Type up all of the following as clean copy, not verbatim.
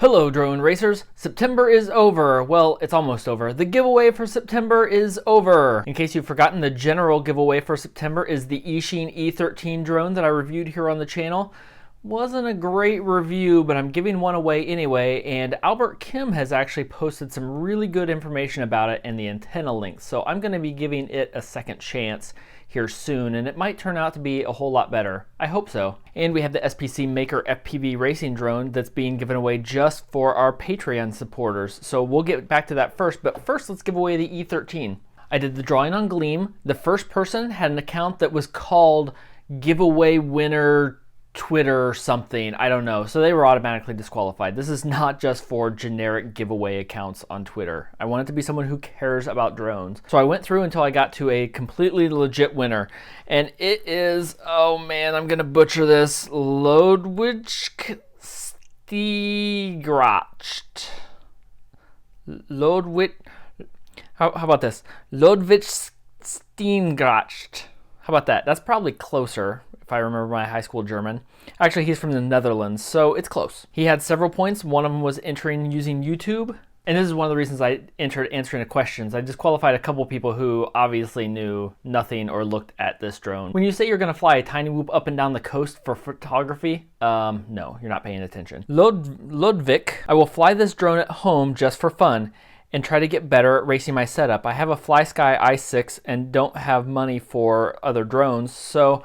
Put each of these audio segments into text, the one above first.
Hello drone racers, September is over. Well, it's almost over. The giveaway for September is over. In case you've forgotten, the general giveaway for September is the Eachine E13 drone that I reviewed here on the channel. Wasn't a great review, but I'm giving one away anyway, and Albert Kim has actually posted some really good information about it and the antenna links, so I'm going to be giving it a second chance here soon, and it might turn out to be a whole lot better. I hope so. And we have the SPC Maker FPV racing drone that's being given away just for our Patreon supporters, so we'll get back to that first, but first let's give away the E13. I did the drawing on Gleam. The first person had an account that was called Giveaway Winner Twitter something, I don't know, so they were automatically disqualified. This is not just for generic giveaway accounts on Twitter. I want it to be someone who cares about drones. So I went through until I got to a completely legit winner, and it is, oh man, I'm gonna butcher this, Lodwijk Stigracht. How about this? Lodwijk Stigracht. How about that? That's probably closer, if I remember my high school German. Actually, he's from the Netherlands, so it's close. He had several points. One of them was entering using YouTube. And this is one of the reasons I entered answering the questions. I disqualified a couple people who obviously knew nothing or looked at this drone. When you say you're gonna fly a tiny whoop up and down the coast for photography, no, you're not paying attention. Lodwijk, I will fly this drone at home just for fun and try to get better at racing my setup. I have a FlySky i6 and don't have money for other drones, so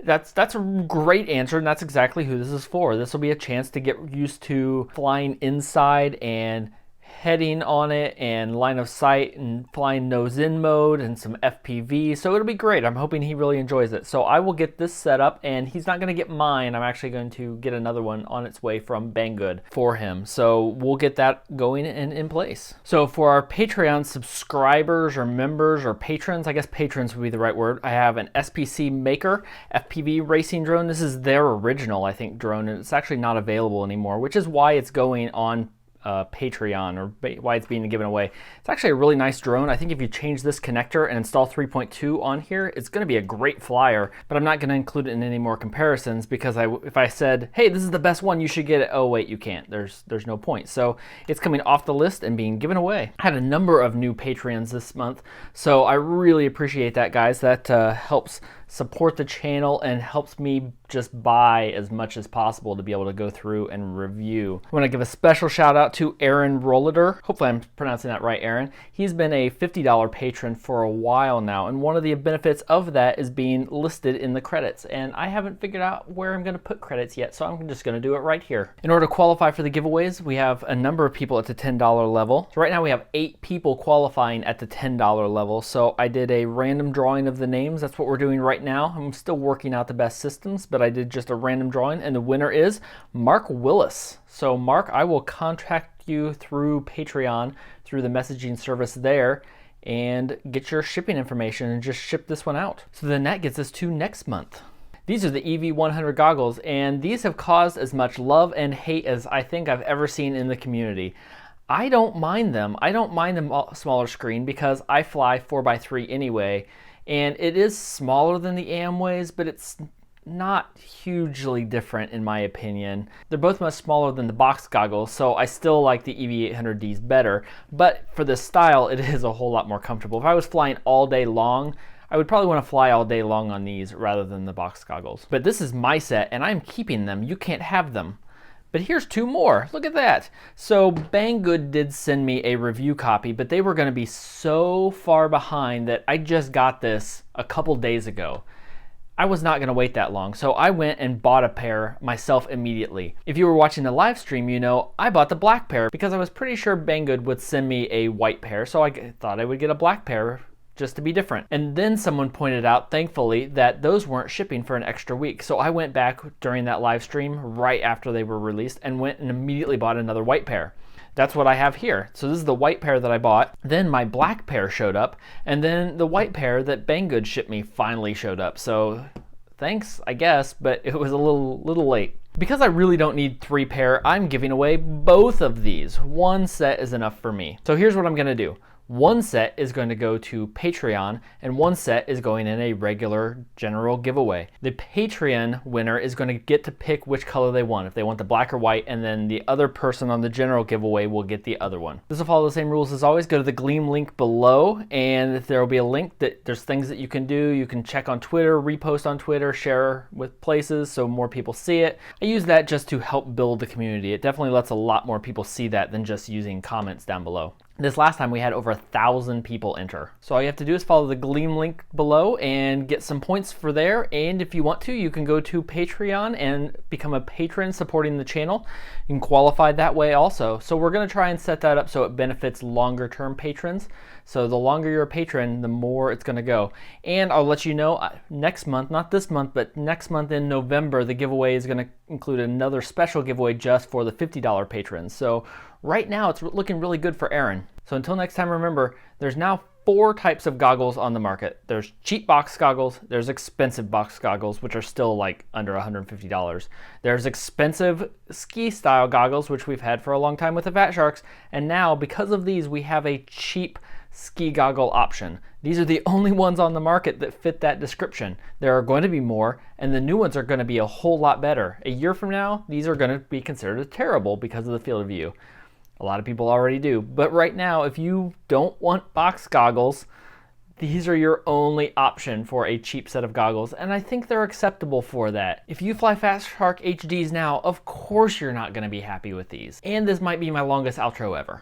that's a great answer, and that's exactly who this is for. This will be a chance to get used to flying inside and heading on it and line of sight and flying nose in mode and some FPV, so it'll be great. I'm hoping he really enjoys it. So I will get this set up, and he's not going to get mine. I'm actually going to get another one on its way from Banggood for him, so we'll get that going and in place. So for our Patreon subscribers or members or patrons, I guess patrons would be the right word, I have an SPC Maker FPV racing drone. This is their original, I think, drone, and it's actually not available anymore, which is why it's going on Patreon, or why it's being given away. It's actually a really nice drone. I think if you change this connector and install 3.2 on here, it's going to be a great flyer, but I'm not going to include it in any more comparisons, because if I said, hey, this is the best one, you should get it, oh wait, you can't. There's no point. So it's coming off the list and being given away. I had a number of new Patreons this month, so I really appreciate that, guys. That helps support the channel and helps me just buy as much as possible to be able to go through and review. I want to give a special shout out to Aaron Rolliter. Hopefully I'm pronouncing that right, Aaron. He's been a $50 patron for a while now, and one of the benefits of that is being listed in the credits, and I haven't figured out where I'm going to put credits yet, so I'm just going to do it right here. In order to qualify for the giveaways, we have a number of people at the $10 level. So right now we have 8 people qualifying at the $10 level, so I did a random drawing of the names. That's what we're doing right now. I'm still working out the best systems, but I did just a random drawing, and the winner is Mark Willis. So Mark, I will contact you through Patreon, through the messaging service there, and get your shipping information and just ship this one out. So then that gets us to next month. These are the EV100 goggles, and these have caused as much love and hate as I think I've ever seen in the community. I don't mind them. I don't mind the smaller screen because I fly 4x3 anyway, and it is smaller than the Aomways, but it's not hugely different in my opinion. They're both much smaller than the box goggles, so I still like the EV800Ds better, but for this style it is a whole lot more comfortable. If I was flying all day long, I would probably want to fly all day long on these rather than the box goggles. But this is my set and I'm keeping them. You can't have them. But here's 2 more. Look at that. So Banggood did send me a review copy, but they were going to be so far behind that I just got this a couple days ago. I was not going to wait that long, so I went and bought a pair myself immediately. If you were watching the live stream, you know I bought the black pair because I was pretty sure Banggood would send me a white pair, so I thought I would get a black pair just to be different. And then someone pointed out, thankfully, that those weren't shipping for an extra week. So I went back during that live stream right after they were released and went and immediately bought another white pair. That's what I have here. So this is the white pair that I bought. Then my black pair showed up, and then the white pair that Banggood shipped me finally showed up. So thanks, I guess, but it was a little late. Because I really don't need 3 pair, I'm giving away both of these. 1 set is enough for me. So here's what I'm gonna do. One set is going to go to Patreon, and one set is going in a regular general giveaway. The Patreon winner is going to get to pick which color they want, if they want the black or white, and then the other person on the general giveaway will get the other one. This will follow the same rules as always. Go to the Gleam link below, and there will be a link that there's things that you can do. You can check on Twitter, repost on Twitter, share with places so more people see it. I use that just to help build the community. It definitely lets a lot more people see that than just using comments down below. This last time we had over 1,000 people enter. So all you have to do is follow the Gleam link below and get some points for there. And if you want to, you can go to Patreon and become a patron supporting the channel. You can qualify that way also. So we're gonna try and set that up so it benefits longer term patrons. So the longer you're a patron, the more it's gonna go. And I'll let you know next month, not this month, but next month in November, the giveaway is gonna include another special giveaway just for the $50 patrons. So right now it's looking really good for Aaron. So until next time, remember, there's now 4 types of goggles on the market. There's cheap box goggles, there's expensive box goggles, which are still like under $150. There's expensive ski style goggles, which we've had for a long time with the Fat Sharks. And now, because of these, we have a cheap ski goggle option. These are the only ones on the market that fit that description. There are going to be more, and the new ones are going to be a whole lot better. A year from now, these are going to be considered terrible because of the field of view. A lot of people already do. But right now, if you don't want box goggles, these are your only option for a cheap set of goggles, and I think they're acceptable for that. If you fly Fat Shark HDs now, of course you're not going to be happy with these. And this might be my longest outro ever.